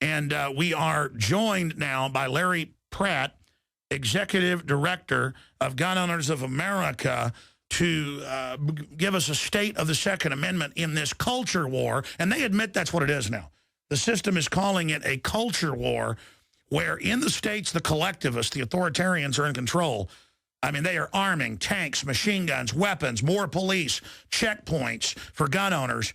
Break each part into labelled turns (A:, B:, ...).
A: And we are joined now by Larry Pratt, Executive Director of Gun Owners of America, to give us a state of the Second Amendment in this culture war. And they admit that's what it is now. The system is calling it a culture war, where in the states, the collectivists, the authoritarians are in control. I mean, they are arming tanks, machine guns, weapons, more police, checkpoints for gun owners.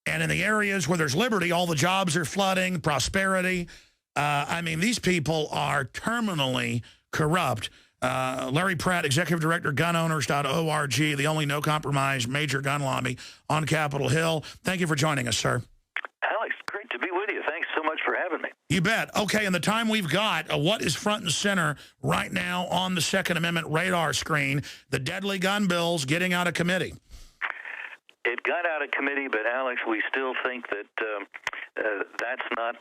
A: And in the areas where there's liberty, all the jobs are flooding, prosperity. I mean, these people are terminally corrupt. Larry Pratt, Executive Director, gunowners.org, the only no-compromise major gun lobby on Capitol Hill. Thank you for joining us, sir.
B: Alex, great to be with you. Thanks so much for having me.
A: You bet. Okay, in the time we've got, what is front and center right now on the Second Amendment radar screen? The deadly gun bills getting out of committee.
B: It got out of committee, but, Alex, we still think that that's not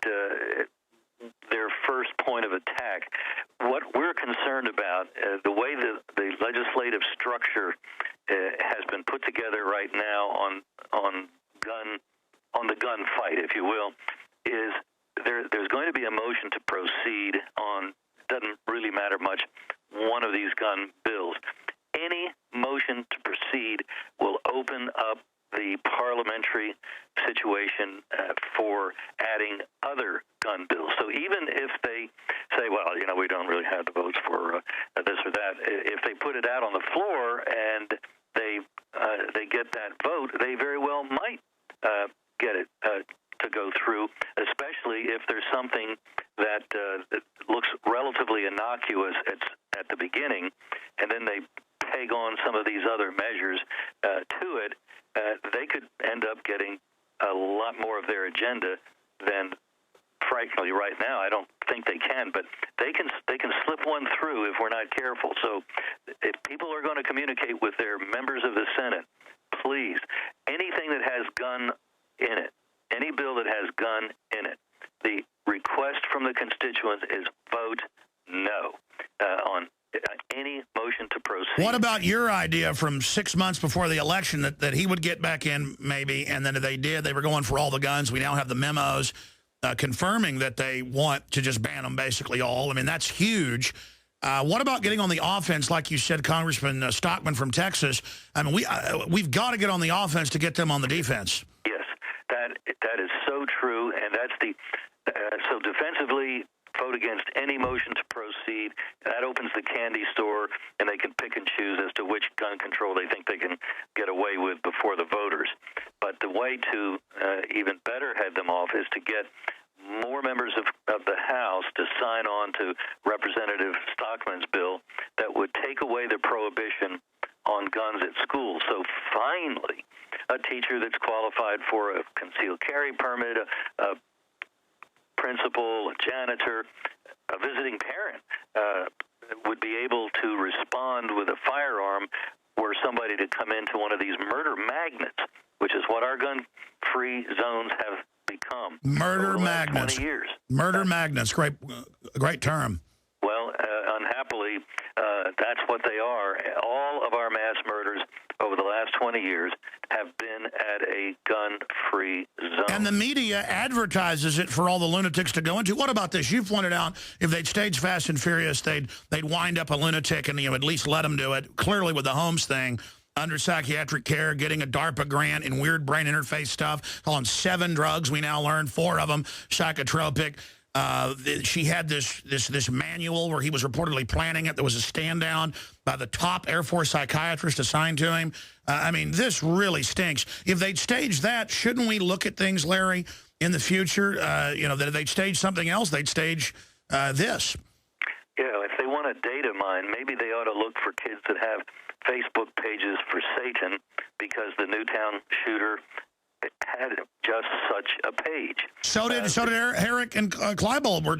B: their first point of attack. What we're concerned about, the way the legislative structure has been put together right now on the gun fight, if you will, is there's going to be a motion to proceed on, doesn't really matter much, one of these gun bills. Any motion to proceed will open up the parliamentary situation for adding other gun bills. So even if they say, well, we don't really have the votes for this or that, if they put it out on the floor and they get that vote, they very well might get it to go through, especially if there's something that looks relatively innocuous at the beginning, and then they peg on some of these other measures to it. They could end up getting a lot more of their agenda than, frankly, right now. I don't think they can, but they can slip one through if we're not careful. So if people are going to communicate with their members of the Senate, please, anything that has gun in it, any bill that has gun in it, the request from the constituents is vote no on any motion to proceed.
A: What about your idea from 6 months before the election that he would get back in maybe, and then if they did, they were going for all the guns. We now have the memos confirming that they want to just ban them basically all. I mean, that's huge. What about getting on the offense, like you said, Congressman Stockman from Texas? I mean, we've got to get on the offense to get them on the defense.
B: Yes, that is so true, and that's the so defensively, vote against any motion to proceed. That opens the candy store, and they can pick and choose as to which gun control they think they can get away with before the voters. But the way to even better head them off is to get more members of the House to sign on to Representative Stockman's bill that would take away the prohibition on guns at school. So finally, a teacher that's qualified for a concealed carry permit, a principal, a janitor, a visiting parent would be able to respond with a firearm were somebody to come into one of these murder magnets, which is what our gun-free zones have become.
A: Murder magnets.
B: 20 years.
A: Murder magnets. Great term.
B: Well, unhappily, that's what they are. All of our mass murders over the last 20 years have been at a gun-free zone.
A: And the media advertises it for all the lunatics to go into. What about this? You pointed out if they'd stage Fast and Furious, they'd wind up a lunatic and at least let them do it. Clearly with the Holmes thing, under psychiatric care, getting a DARPA grant and weird brain interface stuff, on 7 drugs we now learn, 4 of them psychotropic. She had this manual where he was reportedly planning it. There was a stand down by the top Air Force psychiatrist assigned to him. I mean, this really stinks. If they'd stage that, shouldn't we look at things, Larry, in the future? That if they'd stage something else, they'd stage this.
B: If they want a data mine, maybe they ought to look for kids that have Facebook pages for Satan, because the Newtown shooter had just such a page.
A: So did Herrick and Kleinbold were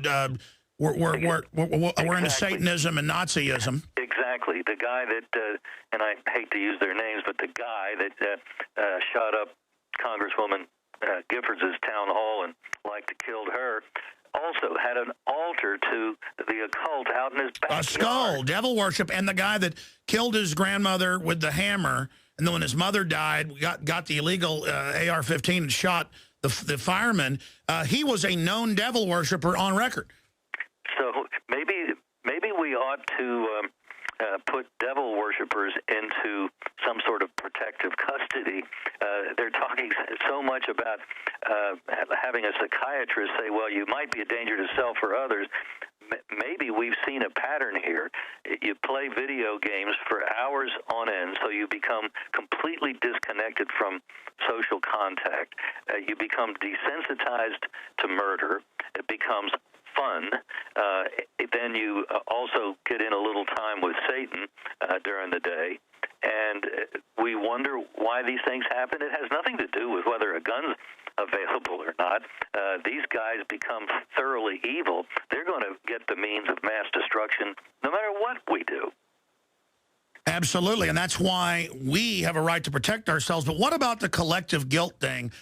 A: into Satanism and Nazism.
B: Exactly. The guy that, and I hate to use their names, but the guy that shot up Congresswoman Giffords' town hall and killed her, also had an altar to the occult out in his backyard.
A: A skull, devil worship, and the guy that killed his grandmother with the hammer, and then when his mother died, got the illegal AR-15 and shot the fireman, he was a known devil worshiper on record.
B: So maybe we ought to put devil worshippers into some sort of protective custody. They're talking so much about having a psychiatrist say, well, you might be a danger to self or others. Maybe we've seen a pattern here. You play video games for hours on end, so you become completely disconnected from social contact. You become desensitized to murder. It becomes fun. Then you also get in a little time with Satan during the day. And we wonder why these things happen. It has nothing to do with whether a gun's available or not. These guys become thoroughly evil. They're going to get the means of mass destruction no matter what we do.
A: Absolutely, and that's why we have a right to protect ourselves. But what about the collective guilt thing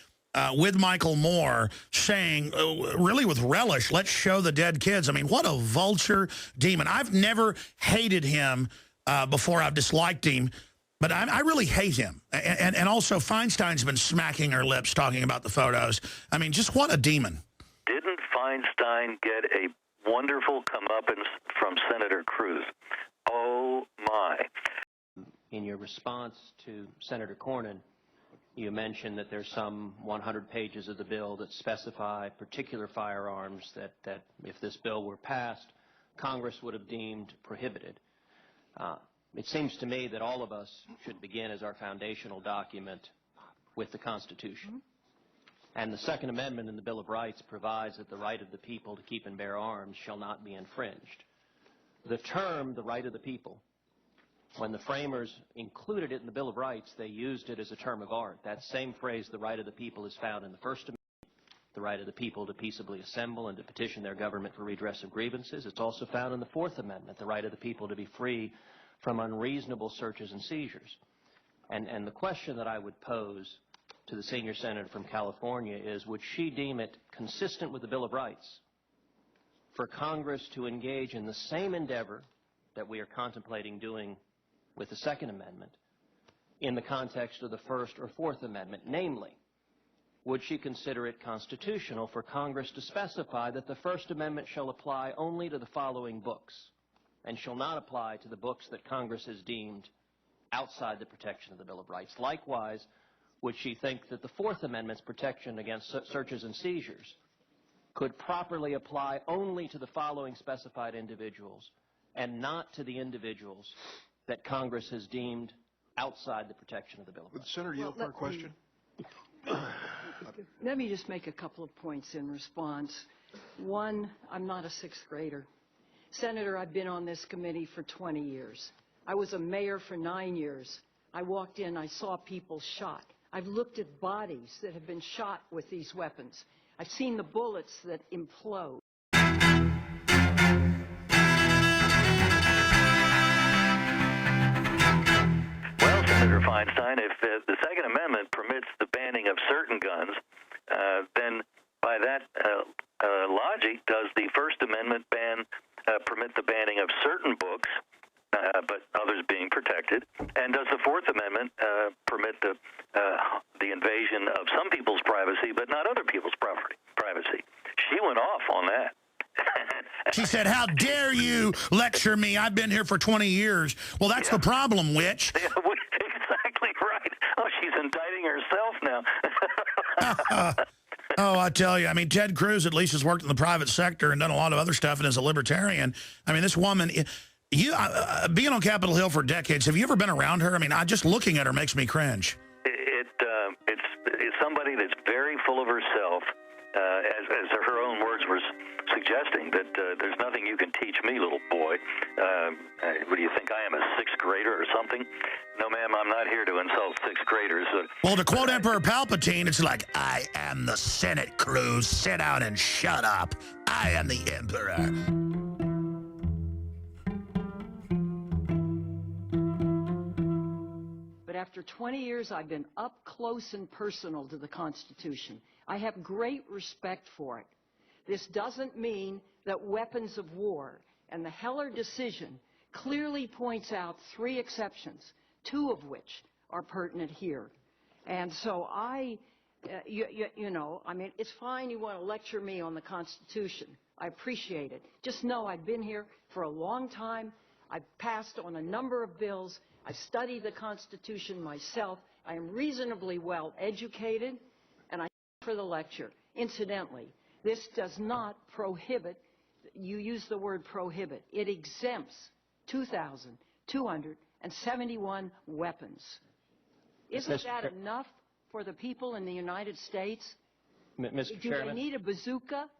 A: with Michael Moore saying, really with relish, let's show the dead kids? I mean, what a vulture demon. I've never hated him before. I've disliked him. But I really hate him. And also Feinstein's been smacking her lips talking about the photos. I mean, just what a demon.
B: Didn't Feinstein get a wonderful comeuppance from Senator Cruz? Oh, my.
C: In your response to Senator Cornyn, you mentioned that there's some 100 pages of the bill that specify particular firearms that if this bill were passed, Congress would have deemed prohibited. It seems to me that all of us should begin as our foundational document with the Constitution. And the Second Amendment in the Bill of Rights provides that the right of the people to keep and bear arms shall not be infringed. The term, the right of the people, when the framers included it in the Bill of Rights, they used it as a term of art. That same phrase, the right of the people, is found in the First Amendment, the right of the people to peaceably assemble and to petition their government for redress of grievances. It's also found in the Fourth Amendment, the right of the people to be free from unreasonable searches and seizures. And the question that I would pose to the senior senator from California is, would she deem it consistent with the Bill of Rights for Congress to engage in the same endeavor that we are contemplating doing with the Second Amendment in the context of the First or Fourth Amendment? Namely, would she consider it constitutional for Congress to specify that the First Amendment shall apply only to the following books and shall not apply to the books that Congress has deemed outside the protection of the Bill of Rights? Likewise, would she think that the Fourth Amendment's protection against searches and seizures could properly apply only to the following specified individuals and not to the individuals that Congress has deemed outside the protection of the Bill of Rights?
D: Senator, yield for a question.
E: Let me just make a couple of points in response. One, I'm not a sixth grader. Senator, I've been on this committee for 20 years. I was a mayor for 9 years. I walked in, I saw people shot. I've looked at bodies that have been shot with these weapons. I've seen the bullets that implode.
B: Well, Senator Feinstein, if the Second Amendment permits the banning of certain guns, then by that logic, does the First Amendment permit the banning of certain books, but others being protected? And does the Fourth Amendment permit the invasion of some people's privacy, but not other people's privacy? She went off on that.
A: She said, how dare you lecture me? I've been here for 20 years. Well, that's the problem, witch.
B: Exactly right. Oh, she's indicting herself now.
A: Oh, I tell you, I mean, Ted Cruz at least has worked in the private sector and done a lot of other stuff and is a libertarian. I mean, this woman, being on Capitol Hill for decades, have you ever been around her? I mean, just looking at her makes me cringe.
B: It's somebody that's very full of herself, as her own words were suggesting, that there's nothing you can teach me, little boy. What do you think, I am a sixth grader or something? No, ma'am, I'm not here to insult sixth graders.
A: Well, to quote Emperor Palpatine, it's like, I am the Senate, Cruz. Sit down and shut up. I am the Emperor.
E: But after 20 years, I've been up close and personal to the Constitution. I have great respect for it. This doesn't mean that weapons of war and the Heller decision clearly points out 3 exceptions, 2 of which are pertinent here. And so I You know, I mean, it's fine you want to lecture me on the Constitution. I appreciate it. Just know I've been here for a long time. I've passed on a number of bills. I've studied the Constitution myself. I am reasonably well educated, and I for the lecture. Incidentally, this does not prohibit, you use the word prohibit, it exempts 2,271 weapons. Isn't that enough for the people in the United States?
C: Mr.
E: Do
C: Chairman?
E: they need a bazooka?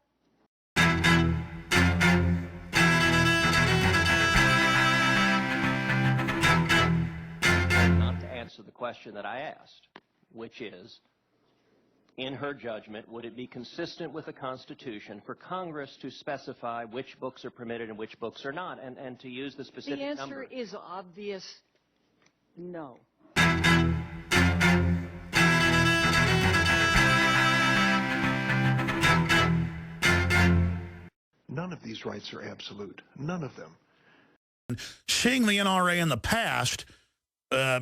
C: Not to answer the question that I asked, which is, in her judgment, would it be consistent with the Constitution for Congress to specify which books are permitted and which books are not, and to use the specific
E: The
C: number?
E: answer is obvious, no.
D: None of these rights are absolute. None of them.
A: Seeing the NRA in the past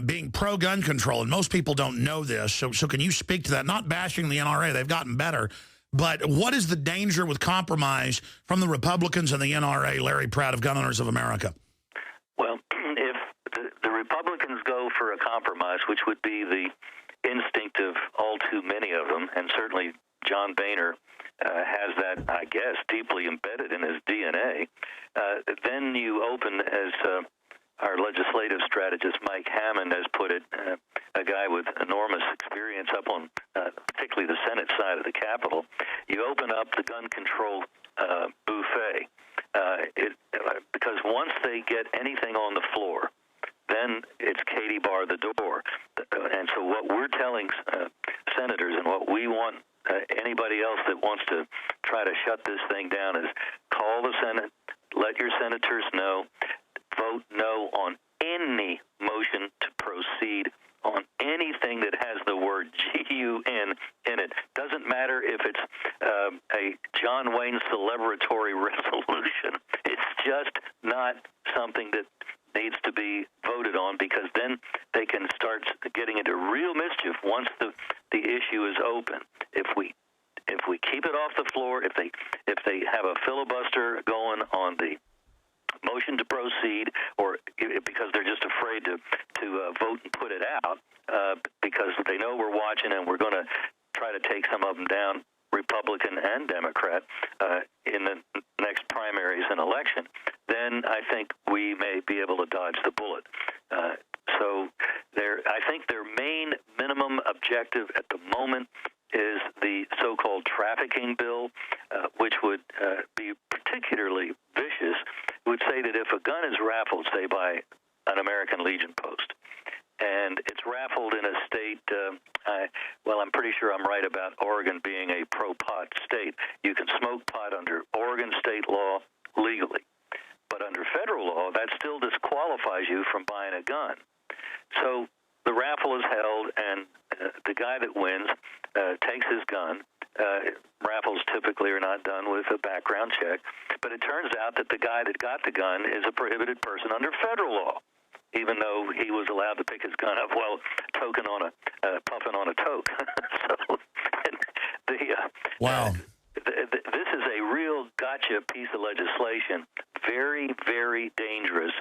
A: being pro-gun control, and most people don't know this, so can you speak to that? Not bashing the NRA, they've gotten better, but what is the danger with compromise from the Republicans and the NRA, Larry Pratt of Gun Owners of America?
B: Well, if the Republicans go for a compromise, which would be the instinct of all too many of them, and certainly John Boehner has that, I guess, deeply embedded in his DNA, then you open, as our legislative strategist Mike Hammond has put it, a guy with enormous experience up on particularly the Senate side of the Capitol, you open up the gun control buffet. Because once they get anything on the floor, then it's Katie bar the door. And so what we're telling senators and what we want anybody else that wants to try to shut this thing down is call the Senate, let your senators know, vote no on any motion to proceed on anything that has the word G-U-N in it. Doesn't matter if it's a John Wayne celebratory resolution. It's just not something that needs to be voted on, because then they can start getting into real mischief once the issue is open. If we keep it off the floor, if they have a filibuster going on the motion to proceed, or because they're just afraid to vote and put it out, because they know we're watching and we're going to try to take some of them down, Republican and Democrat, in the next primaries and election, then I think we may be able to dodge the bullet. So I think their main minimum objective at the moment is the so-called trafficking bill, which would be particularly vicious. It would say that if a gun is raffled, say, by an American Legion post, and it's raffled in a state, I'm pretty sure I'm right about Oregon being a pro-pot state. You can smoke pot under Oregon state law legally. But under federal law, that still disqualifies you from buying a gun. So the raffle is held, and the guy that wins takes his gun. Raffles typically are not done with a background check. But it turns out that the guy that got the gun is a prohibited person under federal law, even though he was allowed to pick his gun up while puffing on a toke. So
A: Wow.
B: This is a real gotcha piece of legislation. Very, very dangerous.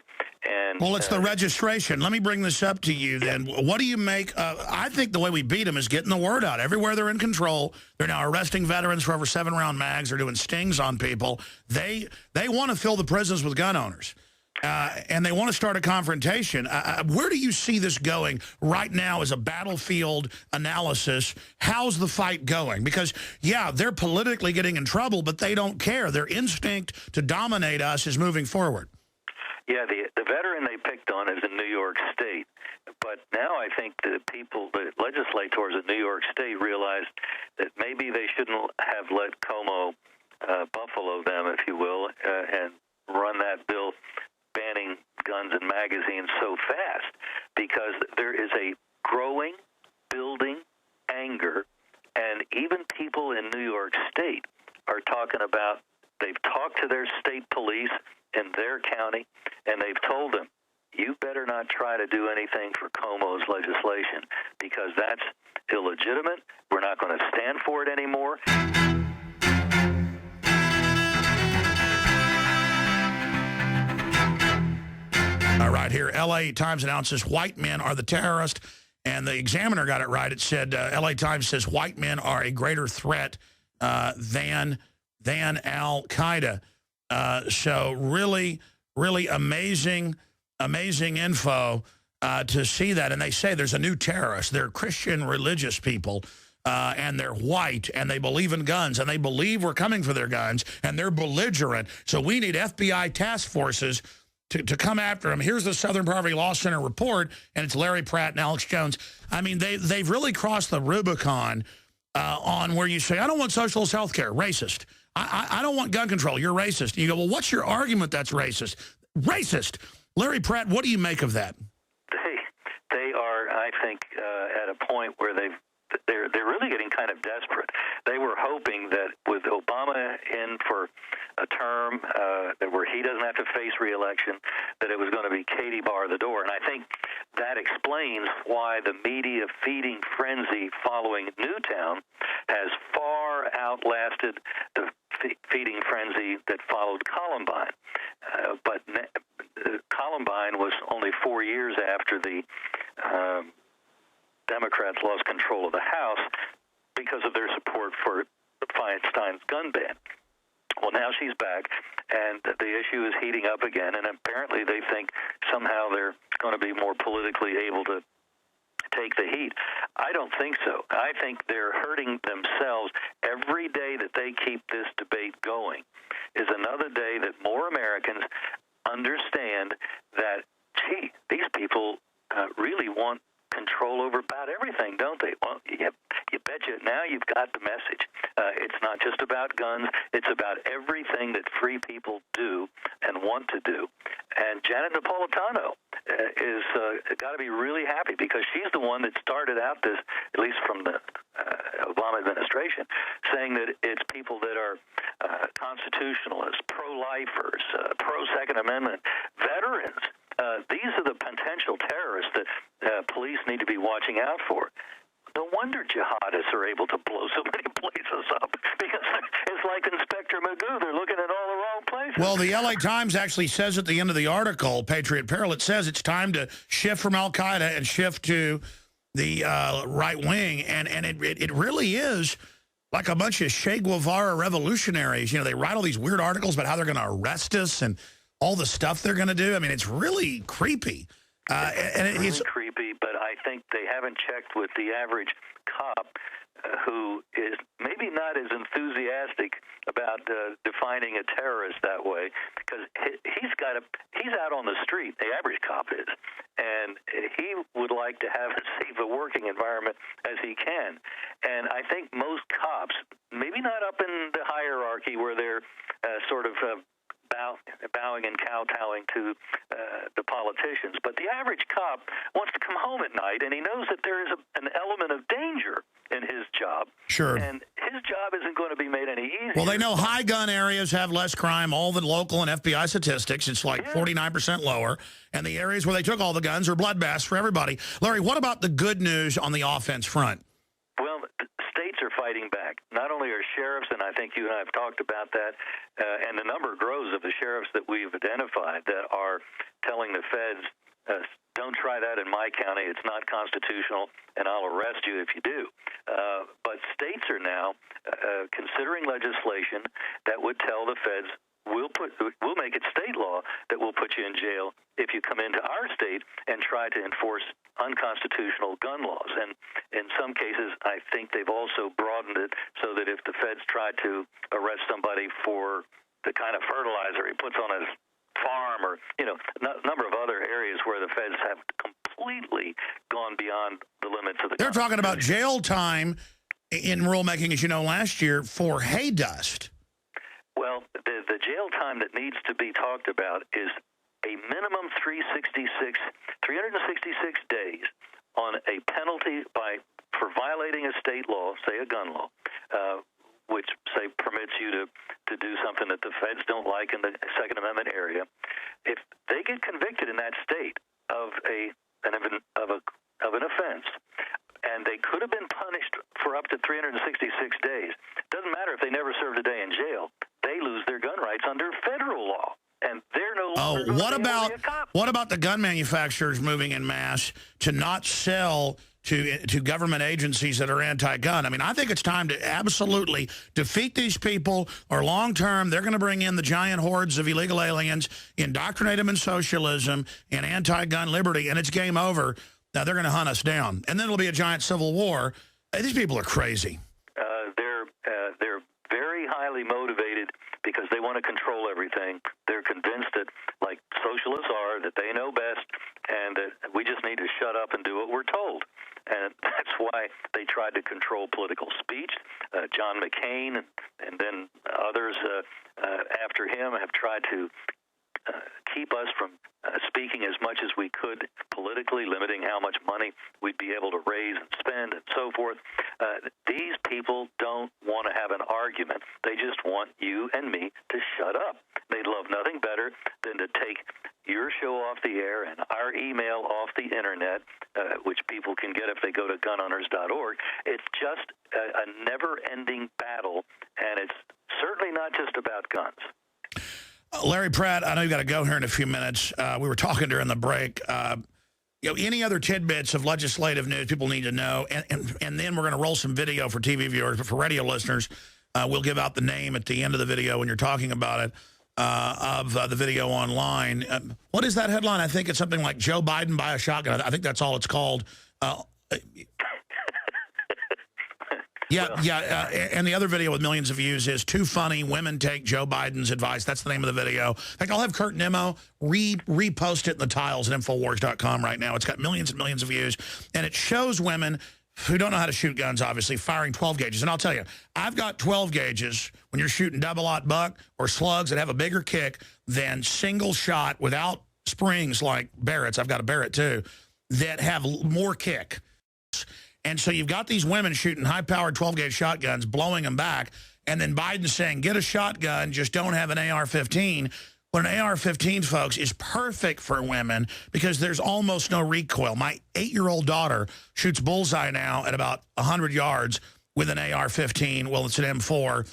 B: And
A: well, it's the registration. Let me bring this up to you then. What do you make? I think the way we beat them is getting the word out. Everywhere they're in control, they're now arresting veterans for over 7-round mags. They're doing stings on people. They want to fill the prisons with gun owners. And they want to start a confrontation. Where do you see this going right now as a battlefield analysis? How's the fight going? Because, yeah, they're politically getting in trouble, but they don't care. Their instinct to dominate us is moving forward.
B: Yeah, the veteran they picked on is in New York State. But now I think the legislators in New York State realized that maybe they shouldn't have let Como buffalo them, if you will, and run that bill banning guns and magazines so fast, because there is a growing, building anger, and even people in New York State are talking about, they've talked to their state police in their county, and they've told them, you better not try to do anything for Como's legislation, because that's illegitimate. We're not going to stand for it anymore.
A: All right, here, L.A. Times announces white men are the terrorist, and the Examiner got it right. It said, L.A. Times says white men are a greater threat than Al-Qaeda. So really, really amazing info to see that. And they say there's a new terrorist. They're Christian religious people, and they're white, and they believe in guns, and they believe we're coming for their guns, and they're belligerent. So we need FBI task forces to come after them. Here's the Southern Poverty Law Center report, and it's Larry Pratt and Alex Jones. I mean, they've really crossed the Rubicon on where you say, I don't want socialist health care, racist. I don't want gun control, you're racist. And you go, well, what's your argument that's racist? Racist. Larry Pratt, what do you make of that?
B: They are, I think, at a point where they're really getting kind of desperate. They were hoping that with Obama in for a term where he doesn't have to face re-election, that it was going to be Katie bar the door. And I think that explains why the media feeding frenzy following Newtown has far outlasted the feeding frenzy that followed Columbine. But Columbine was only 4 years after the Democrats lost control of the House because of their support for Feinstein's gun ban. Well, now she's back, and the issue is heating up again, and apparently they think somehow they're going to be more politically able to take the heat. I don't think so. I think they're hurting themselves. Every day that they keep this debate going is another day that more Americans understand that, gee, these people really want control over about everything, don't they? Well, you betcha now you've got the message. It's not just about guns. It's about everything that free people do and want to do. And Janet Napolitano is got to be really happy because she's the one that started out this, at least from the Obama administration, saying that it's people that are constitutionalists, pro-lifers, pro-Second Amendment, veterans. These are the potential terrorists that police need to be watching out for. No wonder jihadists are able to blow so many places up, because it's like Inspector Magoo. They're looking at all the wrong places.
A: Well, the L.A. Times actually says at the end of the article, Patriot Peril, it says it's time to shift from al-Qaeda and shift to the right wing. And it really is like a bunch of Che Guevara revolutionaries. You know, they write all these weird articles about how they're going to arrest us and all the stuff they're going to do. I mean, it's really creepy.
B: It's really creepy, but I think they haven't checked with the average cop who is maybe not as enthusiastic about defining a terrorist that way, because he's out on the street, the average cop is, and he would like to have as safe a working environment as he can. And I think most cops, maybe not up in the hierarchy where they're sort of bowing and kowtowing to the politicians, but the average cop wants to come home at night, and he knows that there is an element of danger in his job.
A: Sure.
B: And his job isn't going to be made any easier.
A: Well, they know high gun areas have less crime. All the local and FBI statistics, it's like 49% lower. And the areas where they took all the guns are bloodbaths for everybody. Larry, what about the good news on the offense front?
B: Well, states are fighting back. Not only are sheriffs, and I think you and I have talked about that, and the number grows of the sheriffs that we've identified that are telling the feds, don't try that in my county. It's not constitutional, and I'll arrest you if you do. But states are now considering legislation that would tell the feds, we'll make it state law that will put you in jail if you come into our state and try to enforce unconstitutional gun laws. And in some cases, I think they've also broadened it so that if the feds try to arrest somebody for the kind of fertilizer he puts on his farm, or a number of other areas where the feds have completely gone beyond the limits of the
A: They're talking about jail time in rulemaking, as you know, last year for hay dust. Well,
B: the jail time that needs to be talked about is a minimum 366 days on a penalty for violating a state law, say a gun law, which, say, permits you to do something that the feds don't like in the Second Amendment area. If they get convicted in that state of an offense, and they could have been punished for up to 366 days. Doesn't matter if they never served a day in jail. They lose their gun rights under federal law, and they're no longer
A: what about the gun manufacturers moving en masse to not sell to government agencies that are anti-gun? I mean, I think it's time to absolutely defeat these people, or long-term, they're going to bring in the giant hordes of illegal aliens, indoctrinate them in socialism and anti-gun liberty, and it's game over. Now, they're going to hunt us down, and then it'll be a giant civil war. These people are crazy.
B: They're very highly motivated because they want to control everything. They're convinced that, like socialists are, that they know best, and that we just need to shut up and do what we're told. And that's why they tried to control political speech. John McCain and then others after him have tried to keep us from speaking as much as we could politically, limiting how much money we'd be able to raise and spend and so forth. These people don't want to have an argument. They just want you and me to shut up. They'd love nothing better than to take your show off the air and our email off the internet, which people can get if they go to gunowners.org. It's just a never-ending battle, and it's certainly not just about guns.
A: Larry Pratt, I know you got to go here in a few minutes. We were talking during the break. Any other tidbits of legislative news people need to know? And then we're going to roll some video for TV viewers, but for radio listeners, we'll give out the name at the end of the video when you're talking about it, of the video online. What is that headline? I think it's something like Joe Biden buy a shotgun. I think that's all it's called. And the other video with millions of views is Too Funny, Women Take Joe Biden's Advice. That's the name of the video. In fact, I'll have Kurt Nimmo repost it in the tiles at InfoWars.com right now. It's got millions and millions of views, and it shows women who don't know how to shoot guns, obviously, firing 12 gauges. And I'll tell you, I've got 12 gauges when you're shooting double-aught buck or slugs that have a bigger kick than single shot without springs like Barrett's. I've got a Barrett, too, that have more kick. And so you've got these women shooting high-powered 12-gauge shotguns, blowing them back, and then Biden saying, get a shotgun, just don't have an AR-15. Well, an AR-15, folks, is perfect for women because there's almost no recoil. My 8-year-old daughter shoots bullseye now at about 100 yards with an AR-15. Well, it's an M4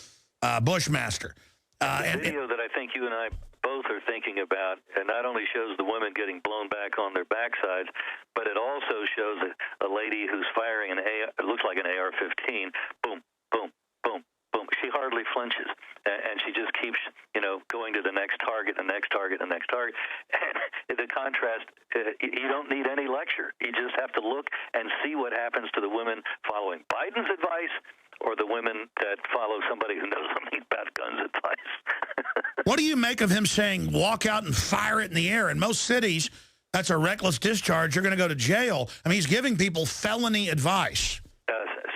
A: Bushmaster.
B: The video that I think you and I both are thinking about, and not only shows the women getting blown back on their backsides, but it also shows a lady who's firing an it looks like an AR-15. Boom, boom, boom, boom. She hardly flinches, and she just keeps, going to the next target, the next target, the next target. And the contrast, you don't need any lecture. You just have to look and see what happens to the women following Biden's advice or the women that follow somebody who knows something about guns advice.
A: What do you make of him saying, walk out and fire it in the air? In most cities, that's a reckless discharge. You're going to go to jail. I mean, he's giving people felony advice.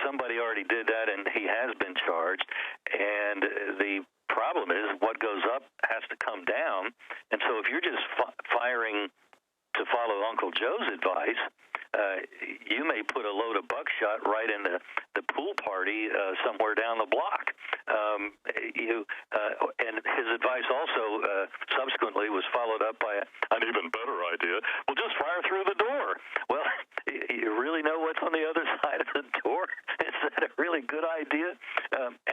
B: Somebody already did that, and he has been charged. And the problem is what goes up has to come down. And so if you're just firing to follow Uncle Joe's advice, you may put a load of buckshot right in the pool party somewhere down the block. And his advice also subsequently was followed up by an even better idea. Well, just fire through the door. Well, you really know what's on the other side of the door? Is that a really good idea?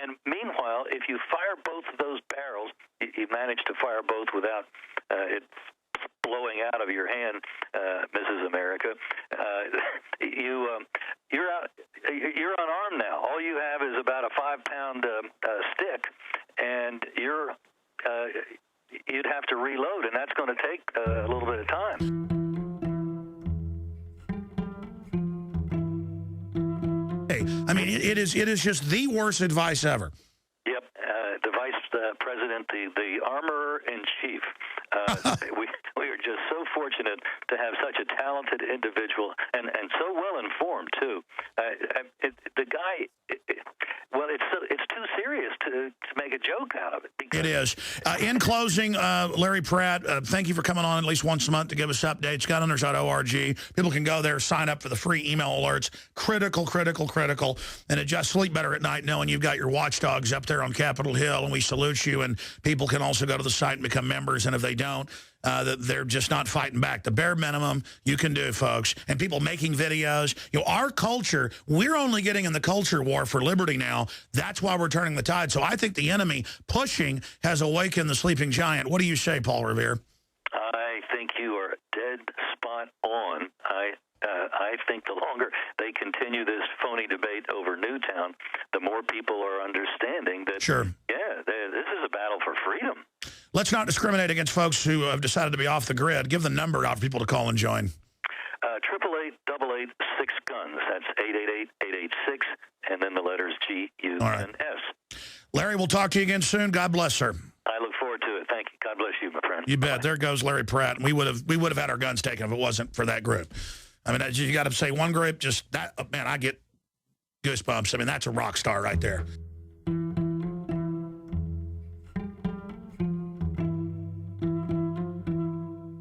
B: And meanwhile, if you fire both of those barrels, you manage to fire both without it blowing out of your hand, Mrs. America. You're unarmed now. All you have is about a 5-pound stick, and you'd have to reload, and that's going to take a little bit of time.
A: I mean, it is just the worst advice ever.
B: Yep, the vice president, the armorer-in-chief. We are just so fortunate to have such a talented individual and so well informed too. The guy, well, it's too serious to make a joke out of it.
A: It is. In closing, Larry Pratt, thank you for coming on at least once a month to give us updates. Gunowners.org. People can go there, sign up for the free email alerts. Critical, critical, critical. And just sleep better at night knowing you've got your watchdogs up there on Capitol Hill, and we salute you. And people can also go to the site and become members. And if they don't, that they're just not fighting back. The bare minimum you can do, folks, and people making videos. You know, our culture, we're only getting in the culture war for liberty now. That's why we're turning the tide. So I think the enemy pushing has awakened the sleeping giant. What do you say, Paul Revere?
B: I think you are dead spot on. I think the longer they continue this phony debate over Newtown, the more people are understanding that,
A: sure,
B: yeah, this is a battle for freedom.
A: Let's not discriminate against folks who have decided to be off the grid. Give the number out for people to call and join.
B: 888-888-6-GUNS. That's 888-886, and then the letters GUNS.
A: All right. Larry, we'll talk to you again soon. God bless, sir.
B: I look forward to it. Thank you. God bless you, my friend.
A: You bet. There goes Larry Pratt. We would have had our guns taken if it wasn't for that group. I mean, you got to say one group, just that, man, I get goosebumps. I mean, that's a rock star right there.